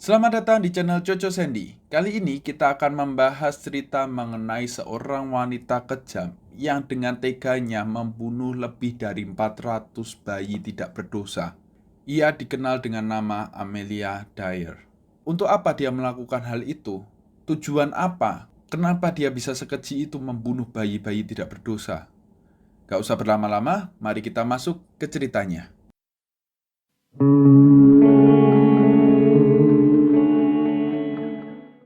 Selamat datang di channel Coco Sandy. Kali ini kita akan membahas cerita mengenai seorang wanita kejam yang dengan teganya membunuh lebih dari 400 bayi tidak berdosa. Ia dikenal dengan nama Amelia Dyer. Untuk apa dia melakukan hal itu? Tujuan apa? Kenapa dia bisa sekeji itu membunuh bayi-bayi tidak berdosa? Gak usah berlama-lama, mari kita masuk ke ceritanya.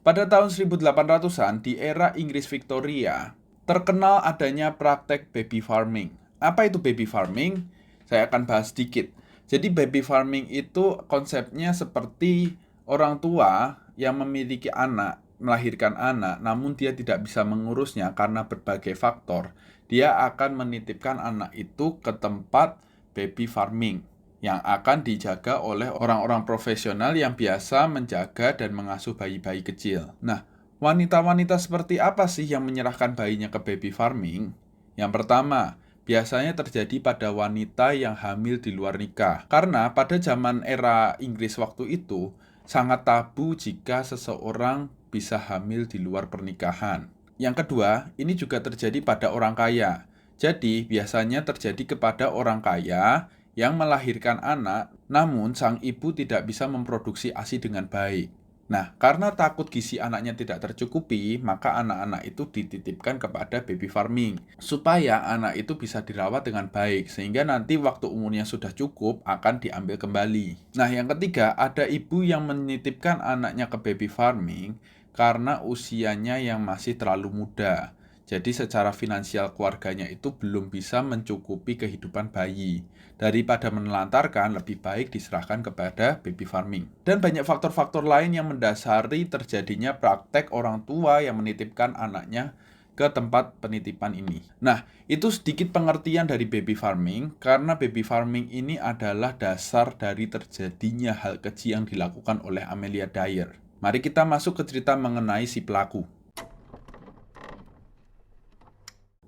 Pada tahun 1800-an, di era Inggris Victoria, terkenal adanya praktek baby farming. Apa itu baby farming? Saya akan bahas sedikit. Jadi baby farming itu konsepnya seperti orang tua yang memiliki anak, melahirkan anak, namun dia tidak bisa mengurusnya karena berbagai faktor. Dia akan menitipkan anak itu ke tempat baby farming yang akan dijaga oleh orang-orang profesional yang biasa menjaga dan mengasuh bayi-bayi kecil. Nah, wanita-wanita seperti apa sih yang menyerahkan bayinya ke baby farming? Yang pertama, biasanya terjadi pada wanita yang hamil di luar nikah. Karena pada zaman era Inggris waktu itu, sangat tabu jika seseorang bisa hamil di luar pernikahan. Yang kedua, ini juga terjadi pada orang kaya. Jadi, biasanya terjadi kepada orang kaya yang melahirkan anak, namun sang ibu tidak bisa memproduksi ASI dengan baik. Nah, karena takut gizi anaknya tidak tercukupi, maka anak-anak itu dititipkan kepada baby farming, supaya anak itu bisa dirawat dengan baik, sehingga nanti waktu umurnya sudah cukup akan diambil kembali. Nah, yang ketiga, ada ibu yang menitipkan anaknya ke baby farming karena usianya yang masih terlalu muda. Jadi secara finansial keluarganya itu belum bisa mencukupi kehidupan bayi. Daripada menelantarkan, lebih baik diserahkan kepada baby farming. Dan banyak faktor-faktor lain yang mendasari terjadinya praktek orang tua yang menitipkan anaknya ke tempat penitipan ini. Nah, itu sedikit pengertian dari baby farming, karena baby farming ini adalah dasar dari terjadinya hal keji yang dilakukan oleh Amelia Dyer. Mari kita masuk ke cerita mengenai si pelaku.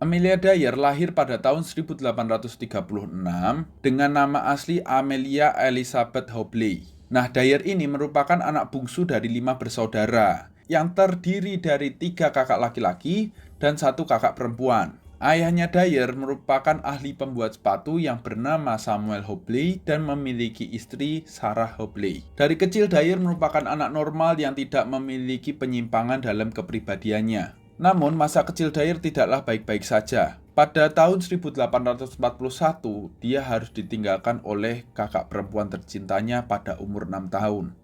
Amelia Dyer lahir pada tahun 1836 dengan nama asli Amelia Elizabeth Hobley. Nah, Dyer ini merupakan anak bungsu dari 5 bersaudara yang terdiri dari 3 kakak laki-laki dan 1 kakak perempuan. Ayahnya Dyer merupakan ahli pembuat sepatu yang bernama Samuel Hobley dan memiliki istri Sarah Hobley. Dari kecil Dyer merupakan anak normal yang tidak memiliki penyimpangan dalam kepribadiannya. Namun, masa kecil Dyer tidaklah baik-baik saja. Pada tahun 1841, dia harus ditinggalkan oleh kakak perempuan tercintanya pada umur 6 tahun.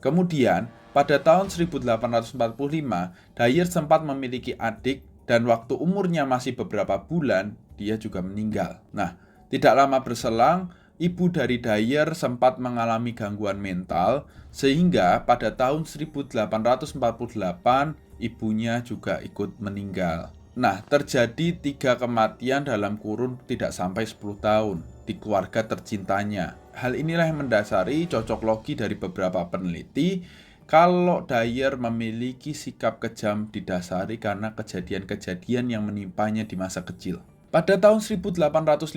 Kemudian, pada tahun 1845, Dyer sempat memiliki adik dan waktu umurnya masih beberapa bulan, dia juga meninggal. Nah, tidak lama berselang, ibu dari Dyer sempat mengalami gangguan mental, sehingga pada tahun 1848, ibunya juga ikut meninggal. Nah, terjadi 3 kematian dalam kurun tidak sampai 10 tahun di keluarga tercintanya. Hal inilah yang mendasari cocok logi dari beberapa peneliti kalau Dyer memiliki sikap kejam didasari karena kejadian-kejadian yang menimpanya di masa kecil. Pada tahun 1859,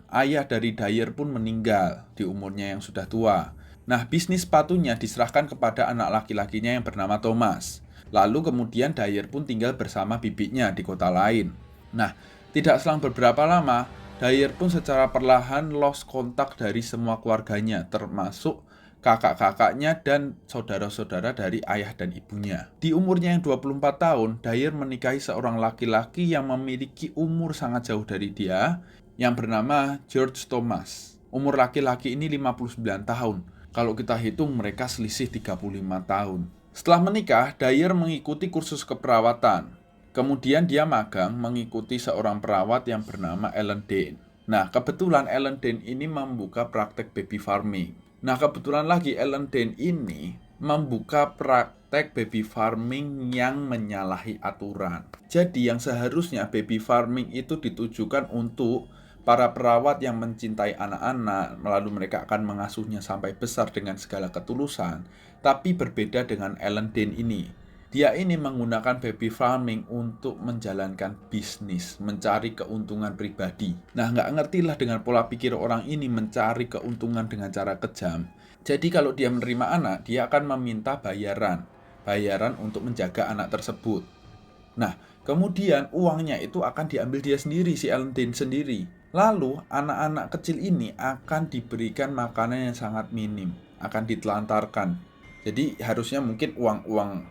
ayah dari Dyer pun meninggal di umurnya yang sudah tua. Nah, bisnis sepatunya diserahkan kepada anak laki-lakinya yang bernama Thomas. Lalu kemudian Dyer pun tinggal bersama bibinya di kota lain. Nah, tidak selang beberapa lama, Dyer pun secara perlahan lost kontak dari semua keluarganya, termasuk kakak-kakaknya dan saudara-saudara dari ayah dan ibunya. Di umurnya yang 24 tahun, Dyer menikahi seorang laki-laki yang memiliki umur sangat jauh dari dia, yang bernama George Thomas. Umur laki-laki ini 59 tahun. Kalau kita hitung, mereka selisih 35 tahun. Setelah menikah, Dyer mengikuti kursus keperawatan. Kemudian dia magang mengikuti seorang perawat yang bernama Ellen Dane. Nah, kebetulan Ellen Dane ini membuka praktek baby farming. Nah, kebetulan lagi Ellen Dane ini membuka praktek baby farming yang menyalahi aturan. Jadi, yang seharusnya baby farming itu ditujukan untuk para perawat yang mencintai anak-anak, lalu mereka akan mengasuhnya sampai besar dengan segala ketulusan. Tapi berbeda dengan Ellen Dane ini. Dia ini menggunakan baby farming untuk menjalankan bisnis, mencari keuntungan pribadi. Nah, nggak ngertilah dengan pola pikir orang ini mencari keuntungan dengan cara kejam. Jadi kalau dia menerima anak, dia akan meminta bayaran untuk menjaga anak tersebut. Nah, kemudian uangnya itu akan diambil dia sendiri, si Ellen sendiri. Lalu, anak-anak kecil ini akan diberikan makanan yang sangat minim, akan ditelantarkan. Jadi harusnya mungkin uang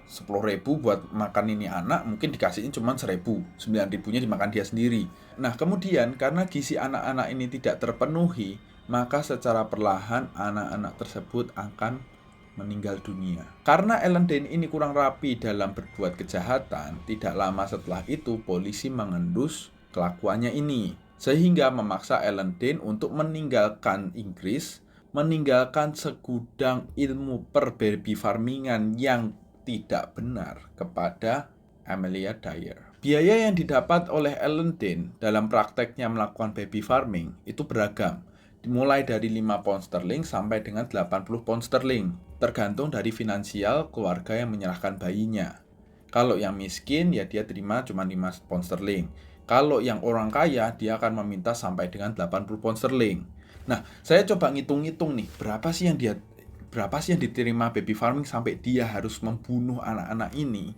10.000 buat makan ini anak, mungkin dikasihin cuma 1.000, 9.000-nya dimakan dia sendiri. Nah, kemudian karena gizi anak-anak ini tidak terpenuhi, maka secara perlahan anak-anak tersebut akan meninggal dunia. Karena Ellen Dane ini kurang rapi dalam berbuat kejahatan, tidak lama setelah itu polisi mengendus kelakuannya ini, sehingga memaksa Ellen Dane untuk meninggalkan Inggris, meninggalkan segudang ilmu baby farmingan yang tidak benar kepada Amelia Dyer. Biaya yang didapat oleh Ellen Dane dalam prakteknya melakukan baby farming itu beragam, mulai dari 5 pound sterling sampai dengan 80 pound sterling, tergantung dari finansial keluarga yang menyerahkan bayinya. Kalau yang miskin, ya dia terima cuma 5 pound sterling. Kalau yang orang kaya, dia akan meminta sampai dengan 80 pound sterling. Nah, saya coba ngitung-ngitung nih, berapa sih yang diterima baby farming sampai dia harus membunuh anak-anak ini.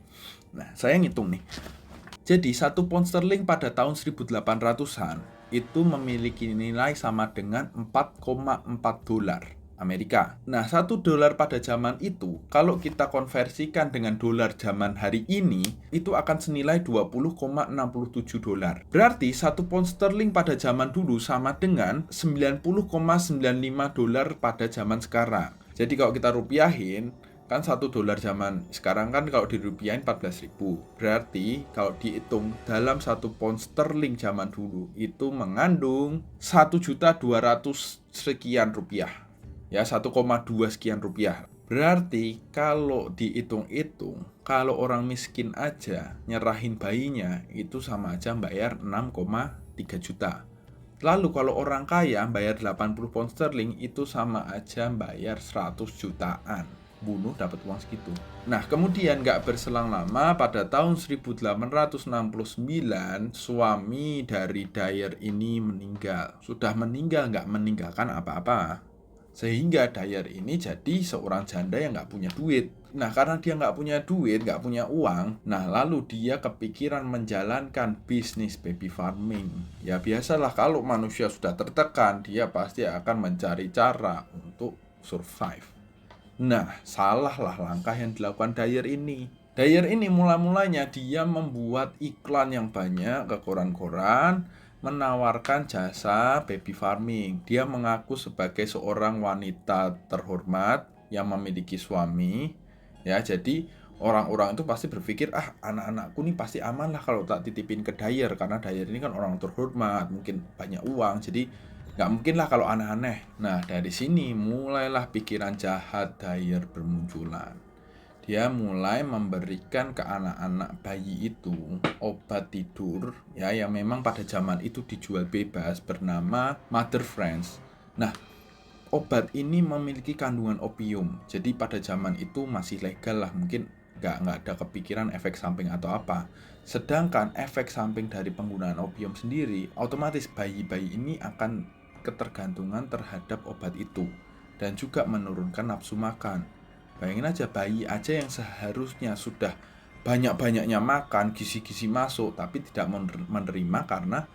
Nah, saya ngitung nih. Jadi 1 pound sterling pada tahun 1800-an itu memiliki nilai sama dengan 4,4 dolar Amerika. Nah, 1 dolar pada zaman itu, kalau kita konversikan dengan dolar zaman hari ini, itu akan senilai 20,67 dolar. Berarti 1 pound sterling pada zaman dulu sama dengan 90,95 dolar pada zaman sekarang. Jadi kalau kita rupiahin, kan 1 dolar zaman sekarang kan kalau dirupiahin 14.000. Berarti kalau dihitung dalam 1 pound sterling zaman dulu itu mengandung 1.200.000 sekian rupiah. Ya, 1,2 sekian rupiah. Berarti kalau dihitung-hitung, kalau orang miskin aja nyerahin bayinya itu sama aja bayar 6,3 juta. Lalu kalau orang kaya bayar 80 pound sterling itu sama aja bayar 100 jutaan. Bunuh dapat uang segitu. Nah, kemudian gak berselang lama, pada tahun 1869 suami dari Dyer ini meninggal. Sudah meninggal, gak meninggalkan apa-apa. Sehingga Dyer ini jadi seorang janda yang gak punya duit. Nah, karena dia gak punya duit, gak punya uang, nah lalu dia kepikiran menjalankan bisnis baby farming. Ya biasalah, kalau manusia sudah tertekan, dia pasti akan mencari cara untuk survive. Nah, salahlah langkah yang dilakukan Dyer ini. Dyer ini mula-mulanya dia membuat iklan yang banyak ke koran-koran, menawarkan jasa baby farming. Dia mengaku sebagai seorang wanita terhormat yang memiliki suami. Ya, jadi orang-orang itu pasti berpikir, anak-anakku nih pasti aman lah kalau tak titipin ke Dyer, karena Dyer ini kan orang terhormat, mungkin banyak uang, jadi gak mungkin lah kalau aneh-aneh. Nah, dari sini mulailah pikiran jahat Dyer bermunculan. Dia mulai memberikan ke anak-anak bayi itu obat tidur ya yang memang pada zaman itu dijual bebas bernama Mother Friends. Nah, obat ini memiliki kandungan opium. Jadi pada zaman itu masih legal lah, mungkin nggak ada kepikiran efek samping atau apa. Sedangkan efek samping dari penggunaan opium sendiri, otomatis bayi-bayi ini akan ketergantungan terhadap obat itu dan juga menurunkan nafsu makan. Bayangin aja, bayi aja yang seharusnya sudah banyak-banyaknya makan, gizi-gizi masuk, tapi tidak menerima karena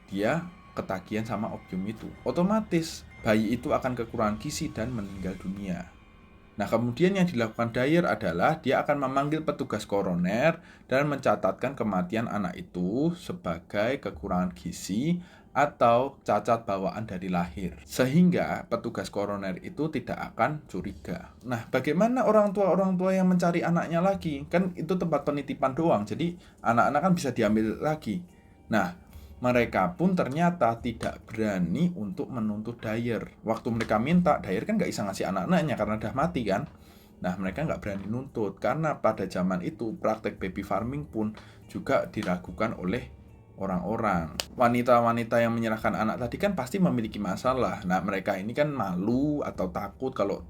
dia ketagihan sama opium itu. Otomatis bayi itu akan kekurangan gizi dan meninggal dunia. Nah, kemudian yang dilakukan Dyer adalah dia akan memanggil petugas koroner dan mencatatkan kematian anak itu sebagai kekurangan gizi atau cacat bawaan dari lahir, sehingga petugas koroner itu tidak akan curiga. Nah, bagaimana orang tua yang mencari anaknya lagi? Kan itu tempat penitipan doang, jadi anak-anak kan bisa diambil lagi. Nah, mereka pun ternyata tidak berani untuk menuntut Dyer. Waktu mereka minta, Dyer kan gak bisa ngasih anak-anaknya karena udah mati kan. Nah, mereka gak berani nuntut karena pada zaman itu praktek baby farming pun juga diragukan oleh orang-orang. Wanita-wanita yang menyerahkan anak tadi kan pasti memiliki masalah. Nah, mereka ini kan malu atau takut kalau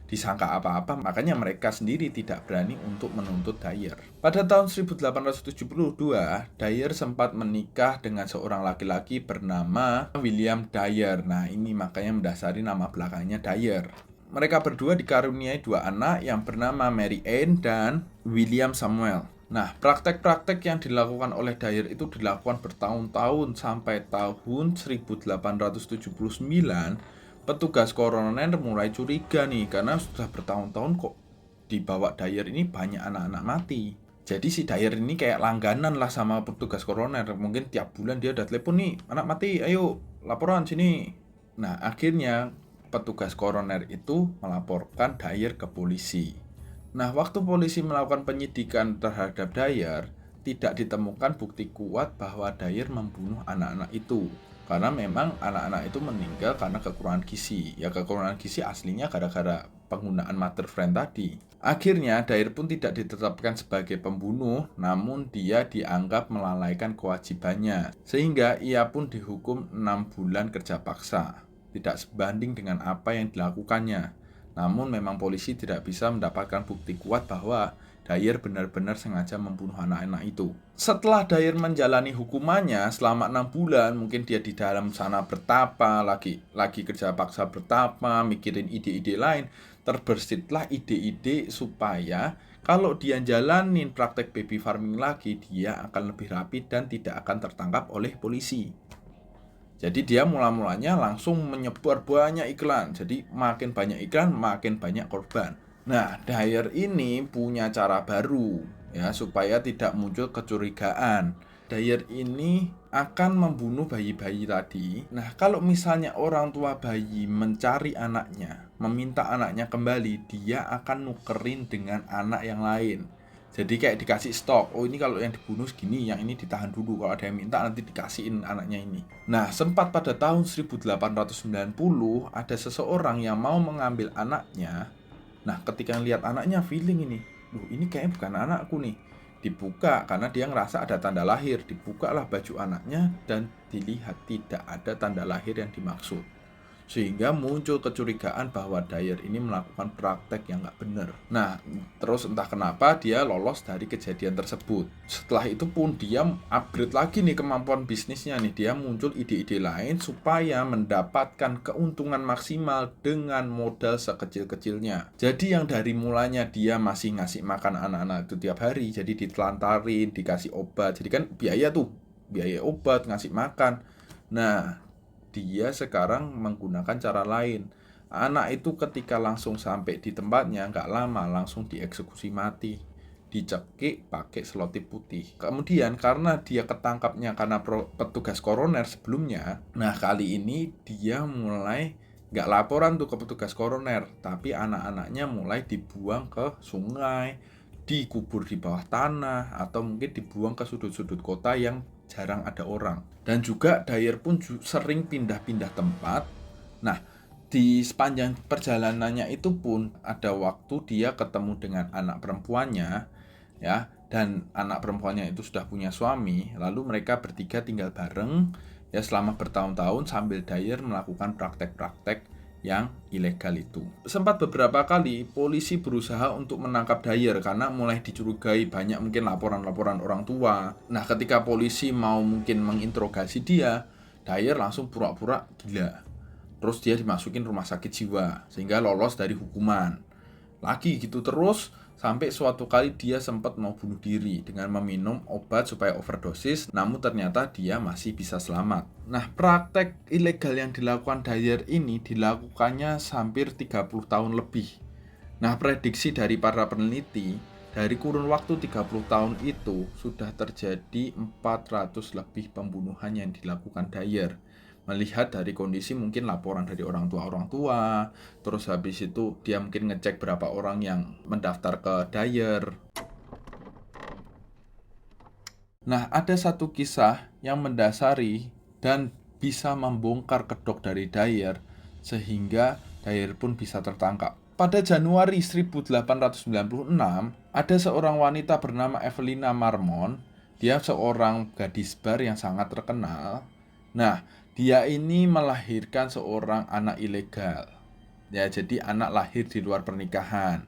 disangka apa-apa, makanya mereka sendiri tidak berani untuk menuntut Dyer. Pada tahun 1872, Dyer sempat menikah dengan seorang laki-laki bernama William Dyer. Nah, ini makanya mendasari nama belakangnya Dyer. Mereka berdua dikaruniai 2 anak yang bernama Mary Ann dan William Samuel. Nah, praktek-praktek yang dilakukan oleh Dyer itu dilakukan bertahun-tahun sampai tahun 1879. Petugas koroner mulai curiga nih karena sudah bertahun-tahun kok dibawa Dyer ini banyak anak-anak mati. Jadi si Dyer ini kayak langganan lah sama petugas koroner. Mungkin tiap bulan dia udah telepon nih, anak mati, ayo laporan sini. Nah, akhirnya petugas koroner itu melaporkan Dyer ke polisi. Nah, waktu polisi melakukan penyidikan terhadap Dyer, tidak ditemukan bukti kuat bahwa Dyer membunuh anak-anak itu. Karena memang anak-anak itu meninggal karena kekurangan gizi. Ya, kekurangan gizi aslinya gara-gara penggunaan mother friend tadi. Akhirnya, Dyer pun tidak ditetapkan sebagai pembunuh, namun dia dianggap melalaikan kewajibannya. Sehingga ia pun dihukum 6 bulan kerja paksa. Tidak sebanding dengan apa yang dilakukannya. Namun memang polisi tidak bisa mendapatkan bukti kuat bahwa Dyer benar-benar sengaja membunuh anak-anak itu. Setelah Dyer menjalani hukumannya selama 6 bulan, mungkin dia di dalam sana bertapa, lagi kerja paksa bertapa, mikirin ide-ide lain, terbersitlah ide-ide supaya kalau dia jalanin praktek baby farming lagi, dia akan lebih rapi dan tidak akan tertangkap oleh polisi. Jadi dia mula-mulanya langsung menyebar banyak iklan. Jadi makin banyak iklan, makin banyak korban. Nah, Dyer ini punya cara baru ya supaya tidak muncul kecurigaan. Dyer ini akan membunuh bayi-bayi tadi. Nah, kalau misalnya orang tua bayi mencari anaknya, meminta anaknya kembali, dia akan nukerin dengan anak yang lain. Jadi kayak dikasih stok, oh ini kalau yang dibunuh segini, yang ini ditahan dulu, kalau ada yang minta nanti dikasihin anaknya ini. Nah, sempat pada tahun 1890 ada seseorang yang mau mengambil anaknya. Nah, ketika lihat anaknya feeling ini kayaknya bukan anakku nih. Dibuka karena dia ngerasa ada tanda lahir, dibukalah baju anaknya dan dilihat tidak ada tanda lahir yang dimaksud. Sehingga muncul kecurigaan bahwa Dyer ini melakukan praktek yang nggak benar. Nah, terus entah kenapa dia lolos dari kejadian tersebut. Setelah itu pun dia upgrade lagi nih kemampuan bisnisnya nih. Dia muncul ide-ide lain supaya mendapatkan keuntungan maksimal dengan modal sekecil-kecilnya. Jadi yang dari mulanya dia masih ngasih makan anak-anak itu tiap hari, jadi ditelantarin, dikasih obat. Jadi kan biaya obat, ngasih makan. Nah, dia sekarang menggunakan cara lain. Anak itu ketika langsung sampai di tempatnya, nggak lama langsung dieksekusi mati, dicekik pakai selotip putih. Kemudian karena dia ketangkapnya karena petugas koroner sebelumnya, nah kali ini dia mulai nggak laporan tuh ke petugas koroner, tapi anak-anaknya mulai dibuang ke sungai, dikubur di bawah tanah, atau mungkin dibuang ke sudut-sudut kota yang jarang ada orang. Dan juga Dyer pun sering pindah-pindah tempat. Nah, di sepanjang perjalanannya itu pun ada waktu dia ketemu dengan anak perempuannya ya, dan anak perempuannya itu sudah punya suami, lalu mereka bertiga tinggal bareng ya selama bertahun-tahun sambil Dyer melakukan praktek-praktek yang ilegal itu. Sempat beberapa kali polisi berusaha untuk menangkap Dyer karena mulai dicurigai banyak mungkin laporan-laporan orang tua. Nah, ketika polisi mau mungkin menginterogasi dia, Dyer langsung pura-pura gila. Terus dia dimasukin rumah sakit jiwa sehingga lolos dari hukuman. Lagi gitu terus sampai suatu kali dia sempat mau bunuh diri dengan meminum obat supaya overdosis, namun ternyata dia masih bisa selamat. Nah, praktek ilegal yang dilakukan Dyer ini dilakukannya hampir 30 tahun lebih. Nah, prediksi dari para peneliti, dari kurun waktu 30 tahun itu sudah terjadi 400 lebih pembunuhan yang dilakukan Dyer. Melihat dari kondisi mungkin laporan dari orang tua, terus habis itu dia mungkin ngecek berapa orang yang mendaftar ke Dyer. Nah, ada satu kisah yang mendasari dan bisa membongkar kedok dari Dyer sehingga Dyer pun bisa tertangkap. Pada Januari 1896, ada seorang wanita bernama Evelina Marmon. Dia seorang gadis bar yang sangat terkenal. Nah, dia ini melahirkan seorang anak ilegal. Ya, jadi anak lahir di luar pernikahan.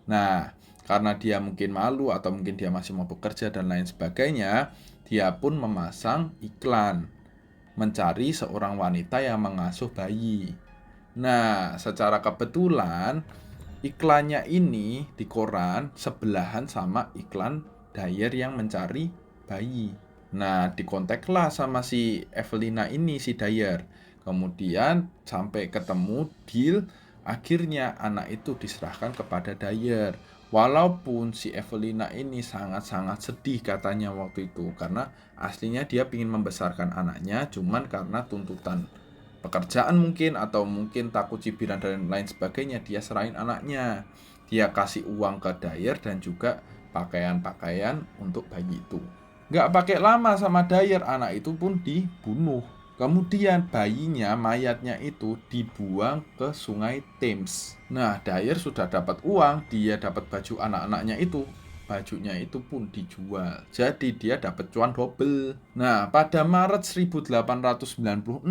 Nah, karena dia mungkin malu atau mungkin dia masih mau bekerja dan lain sebagainya, dia pun memasang iklan mencari seorang wanita yang mengasuh bayi. Nah, secara kebetulan iklannya ini di koran sebelahan sama iklan Dyer yang mencari bayi. Nah, dikontaklah sama si Evelina ini, si Dyer. Kemudian sampai ketemu deal, akhirnya anak itu diserahkan kepada Dyer. Walaupun si Evelina ini sangat-sangat sedih katanya waktu itu, karena aslinya dia ingin membesarkan anaknya, cuman karena tuntutan pekerjaan mungkin, atau mungkin takut cibiran dan lain sebagainya, dia serahin anaknya. Dia kasih uang ke Dyer dan juga pakaian-pakaian untuk bayi itu. Nggak pakai lama sama Dyer, anak itu pun dibunuh. Kemudian bayinya, mayatnya itu dibuang ke sungai Thames. Nah, Dyer sudah dapat uang, dia dapat baju anak-anaknya itu. Bajunya itu pun dijual. Jadi dia dapat cuan double. Nah, pada Maret 1896,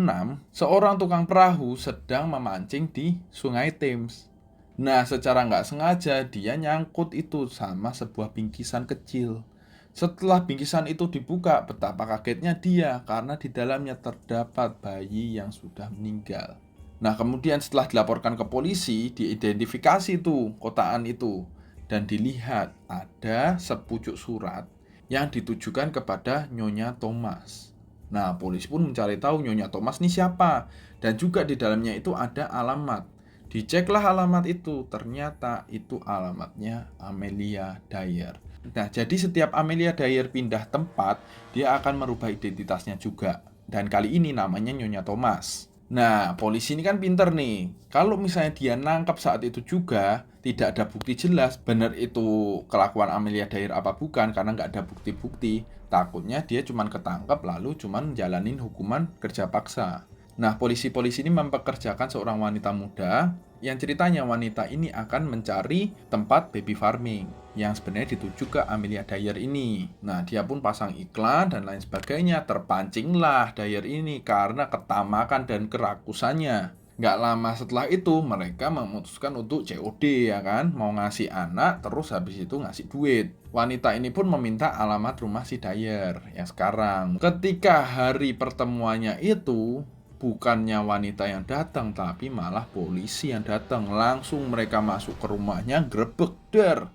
seorang tukang perahu sedang memancing di sungai Thames. Nah, secara nggak sengaja dia nyangkut itu sama sebuah bingkisan kecil. Setelah bingkisan itu dibuka, betapa kagetnya dia karena di dalamnya terdapat bayi yang sudah meninggal. Nah, kemudian setelah dilaporkan ke polisi, diidentifikasi tuh kotaan itu dan dilihat ada sepucuk surat yang ditujukan kepada Nyonya Thomas. Nah, polisi pun mencari tahu Nyonya Thomas ini siapa, dan juga di dalamnya itu ada alamat. Diceklah alamat itu, ternyata itu alamatnya Amelia Dyer. Nah, jadi setiap Amelia Dyer pindah tempat, dia akan merubah identitasnya juga. Dan kali ini namanya Nyonya Thomas. Nah, polisi ini kan pinter nih. Kalau misalnya dia nangkap saat itu juga, tidak ada bukti jelas benar itu kelakuan Amelia Dyer apa bukan, karena nggak ada bukti-bukti. Takutnya dia cuma ketangkep lalu cuma jalanin hukuman kerja paksa. Nah, polisi-polisi ini mempekerjakan seorang wanita muda yang ceritanya wanita ini akan mencari tempat baby farming yang sebenarnya dituju ke Amelia Dyer ini. Nah, dia pun pasang iklan dan lain sebagainya. Terpancinglah Dyer ini karena ketamakan dan kerakusannya. Nggak lama setelah itu, mereka memutuskan untuk COD, ya kan? Mau ngasih anak, terus habis itu ngasih duit. Wanita ini pun meminta alamat rumah si Dyer yang sekarang. Ketika hari pertemuannya itu, bukannya wanita yang datang, tapi malah polisi yang datang. Langsung mereka masuk ke rumahnya, grebek,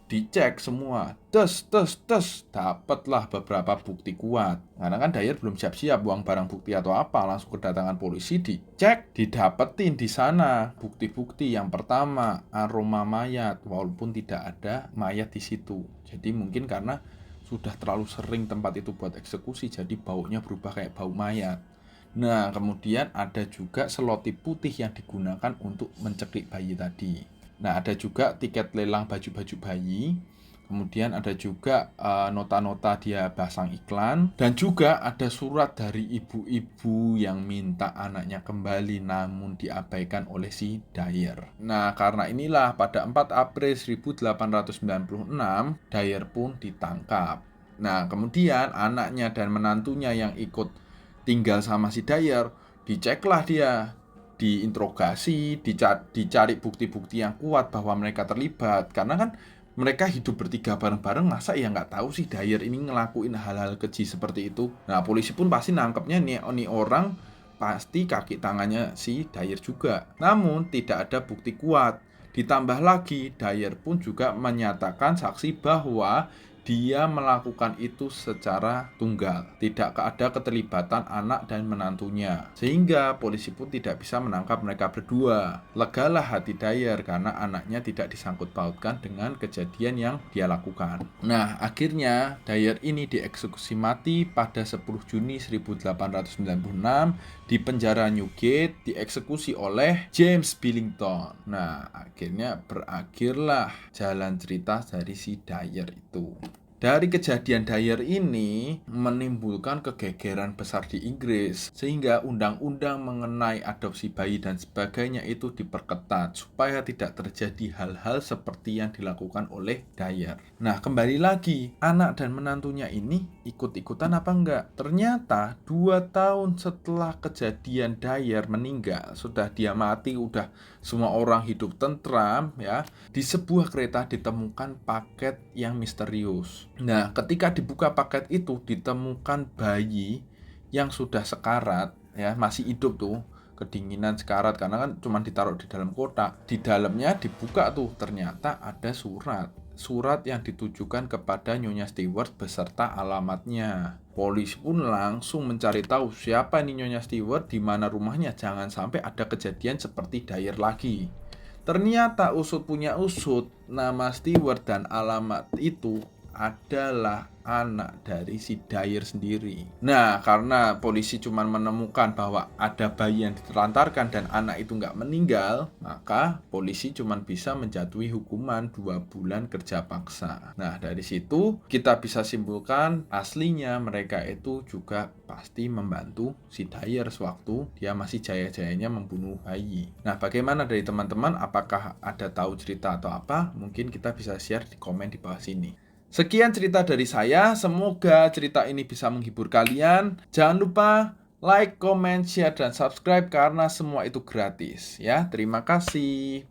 dicek semua, dapatlah beberapa bukti kuat. Karena kan Dyer belum siap-siap buang barang bukti atau apa, langsung kedatangan polisi, dicek, didapetin di sana bukti-bukti. Yang pertama, aroma mayat, walaupun tidak ada mayat di situ. Jadi mungkin karena sudah terlalu sering tempat itu buat eksekusi, jadi baunya berubah kayak bau mayat. Nah, kemudian ada juga selotip putih yang digunakan untuk mencekik bayi tadi. Nah, ada juga tiket lelang baju-baju bayi. Kemudian ada juga nota-nota dia pasang iklan. Dan juga ada surat dari ibu-ibu yang minta anaknya kembali namun diabaikan oleh si Dyer. Nah, karena inilah pada 4 April 1896, Dyer pun ditangkap. Nah, kemudian anaknya dan menantunya yang ikut tinggal sama si Dyer, diceklah dia, diinterogasi, dicari bukti-bukti yang kuat bahwa mereka terlibat. Karena kan mereka hidup bertiga bareng-bareng, masa ya nggak tahu sih Dyer ini ngelakuin hal-hal keji seperti itu. Nah, polisi pun pasti nangkepnya nih orang pasti kaki tangannya si Dyer juga. Namun tidak ada bukti kuat. Ditambah lagi, Dyer pun juga menyatakan saksi bahwa dia melakukan itu secara tunggal, tidak ada keterlibatan anak dan menantunya, sehingga polisi pun tidak bisa menangkap mereka berdua. Legalah hati Dyer karena anaknya tidak disangkut pautkan dengan kejadian yang dia lakukan. Nah, akhirnya Dyer ini dieksekusi mati pada 10 Juni 1896 di penjara Newgate, dieksekusi oleh James Billington. Nah, akhirnya berakhirlah jalan cerita dari si Dyer itu. Dari kejadian Dyer ini menimbulkan kegegeran besar di Inggris, sehingga undang-undang mengenai adopsi bayi dan sebagainya itu diperketat supaya tidak terjadi hal-hal seperti yang dilakukan oleh Dyer. Nah, kembali lagi, anak dan menantunya ini ikut-ikutan apa enggak? Ternyata 2 tahun setelah kejadian Dyer meninggal, sudah dia mati, udah semua orang hidup tentram ya, di sebuah kereta ditemukan paket yang misterius. Nah, ketika dibuka paket itu, ditemukan bayi yang sudah sekarat, ya, masih hidup tuh, kedinginan sekarat karena kan cuma ditaruh di dalam kotak. Di dalamnya dibuka tuh, ternyata ada surat yang ditujukan kepada Nyonya Stewart beserta alamatnya. Polisi pun langsung mencari tahu siapa ini Nyonya Stewart, di mana rumahnya. Jangan sampai ada kejadian seperti Dyer lagi. Ternyata usut punya usut, nama Stewart dan alamat itu adalah anak dari si Dyer sendiri. Nah, karena polisi cuma menemukan bahwa ada bayi yang ditelantarkan dan anak itu nggak meninggal, maka polisi cuma bisa menjatuhi hukuman 2 bulan kerja paksa. Nah, dari situ kita bisa simpulkan aslinya mereka itu juga pasti membantu si Dyer sewaktu dia masih jaya-jayanya membunuh bayi. Nah, bagaimana dari teman-teman? Apakah ada tahu cerita atau apa? Mungkin kita bisa share di komen di bawah sini. Sekian cerita dari saya, semoga cerita ini bisa menghibur kalian. Jangan lupa like, comment, share, dan subscribe karena semua itu gratis ya. Terima kasih.